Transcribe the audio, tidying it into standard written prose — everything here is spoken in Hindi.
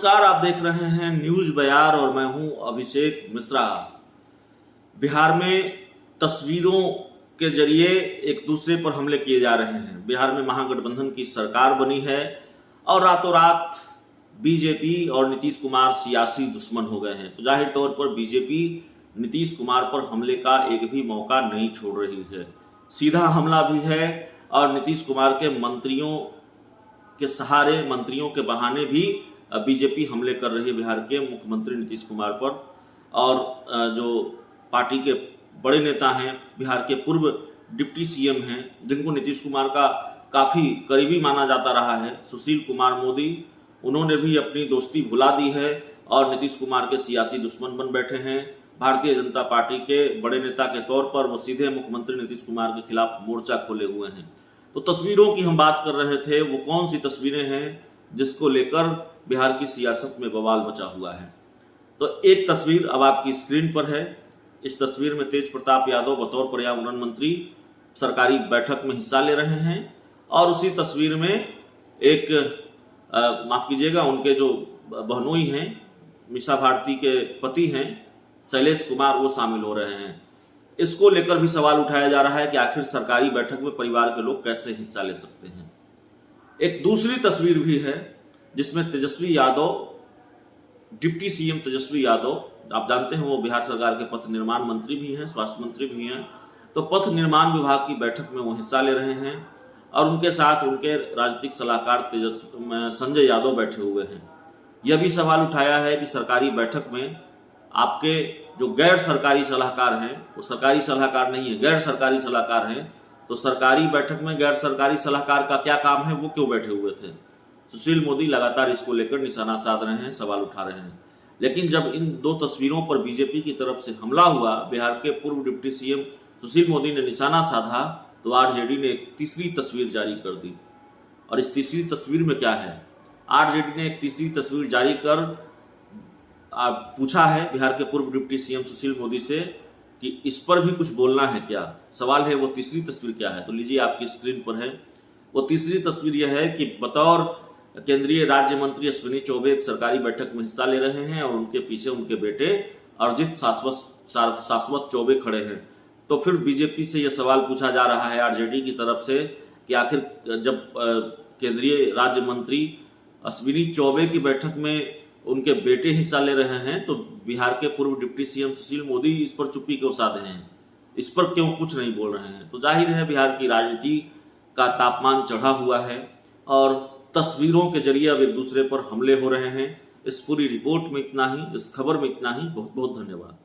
नमस्कार, आप देख रहे हैं न्यूज बयार और मैं हूं अभिषेक मिश्रा। बिहार में तस्वीरों के जरिए एक दूसरे पर हमले किए जा रहे हैं। बिहार में महागठबंधन की सरकार बनी है और रातों रात बीजेपी और नीतीश कुमार सियासी दुश्मन हो गए हैं। तो जाहिर तौर पर बीजेपी नीतीश कुमार पर हमले का एक भी मौका नहीं छोड़ रही है। सीधा हमला भी है और नीतीश कुमार के मंत्रियों के सहारे, मंत्रियों के बहाने भी बीजेपी हमले कर रही है बिहार के मुख्यमंत्री नीतीश कुमार पर। और जो पार्टी के बड़े नेता हैं, बिहार के पूर्व डिप्टी सीएम हैं, जिनको नीतीश कुमार का काफ़ी करीबी माना जाता रहा है, सुशील कुमार मोदी, उन्होंने भी अपनी दोस्ती भुला दी है और नीतीश कुमार के सियासी दुश्मन बन बैठे हैं। भारतीय जनता पार्टी के बड़े नेता के तौर पर वो सीधे मुख्यमंत्री नीतीश कुमार के खिलाफ मोर्चा खोले हुए हैं। तो तस्वीरों की हम बात कर रहे थे, वो कौन सी तस्वीरें हैं जिसको लेकर बिहार की सियासत में बवाल मचा हुआ है। तो एक तस्वीर अब आपकी स्क्रीन पर है। इस तस्वीर में तेज प्रताप यादव बतौर पर्यावरण मंत्री सरकारी बैठक में हिस्सा ले रहे हैं और उसी तस्वीर में एक माफ कीजिएगा, उनके जो बहनोई हैं, मीसा भारती के पति हैं शैलेश कुमार, वो शामिल हो रहे हैं। इसको लेकर भी सवाल उठाया जा रहा है कि आखिर सरकारी बैठक में परिवार के लोग कैसे हिस्सा ले सकते हैं। एक दूसरी तस्वीर भी है जिसमें तेजस्वी यादव, डिप्टी सीएम तेजस्वी यादव, आप जानते हैं वो बिहार सरकार के पथ निर्माण मंत्री भी हैं, स्वास्थ्य मंत्री भी हैं। तो पथ निर्माण विभाग की बैठक में वो हिस्सा ले रहे हैं और उनके साथ उनके राजनीतिक सलाहकार संजय यादव बैठे हुए हैं। यह भी सवाल उठाया है कि सरकारी बैठक में आपके जो गैर सरकारी सलाहकार हैं, वो सरकारी सलाहकार नहीं है, गैर सरकारी सलाहकार हैं, तो सरकारी बैठक में गैर सरकारी सलाहकार का क्या काम है, वो क्यों बैठे हुए थे। सुशील मोदी लगातार इसको लेकर निशाना साध रहे हैं, सवाल उठा रहे हैं। लेकिन जब इन दो तस्वीरों पर बीजेपी की तरफ से हमला हुआ, बिहार के पूर्व डिप्टी सीएम सुशील मोदी ने निशाना साधा, तो आरजेडी ने एक तीसरी तस्वीर जारी कर दी। और इस तीसरी तस्वीर में क्या है, आरजेडी ने एक तीसरी तस्वीर जारी कर पूछा है बिहार के पूर्व डिप्टी सीएम सुशील मोदी से कि इस पर भी कुछ बोलना है क्या। सवाल है वो तीसरी तस्वीर क्या है, तो लीजिए आपकी स्क्रीन पर है। वो तीसरी तस्वीर यह है कि बतौर केंद्रीय राज्य मंत्री अश्विनी चौबे एक सरकारी बैठक में हिस्सा ले रहे हैं और उनके पीछे उनके बेटे अरजित शाश्वत चौबे खड़े हैं। तो फिर बीजेपी से यह सवाल पूछा जा रहा है आरजेडी की तरफ से कि आखिर जब केंद्रीय राज्य मंत्री अश्विनी चौबे की बैठक में उनके बेटे हिस्सा ले रहे हैं, तो बिहार के पूर्व डिप्टी सीएम सुशील मोदी इस पर चुप्पी क्यों साधे हैं, इस पर क्यों कुछ नहीं बोल रहे हैं। तो जाहिर है बिहार की राजनीति का तापमान चढ़ा हुआ है और तस्वीरों के जरिए अब एक दूसरे पर हमले हो रहे हैं। इस पूरी रिपोर्ट में इतना ही, इस खबर में इतना ही। बहुत बहुत धन्यवाद।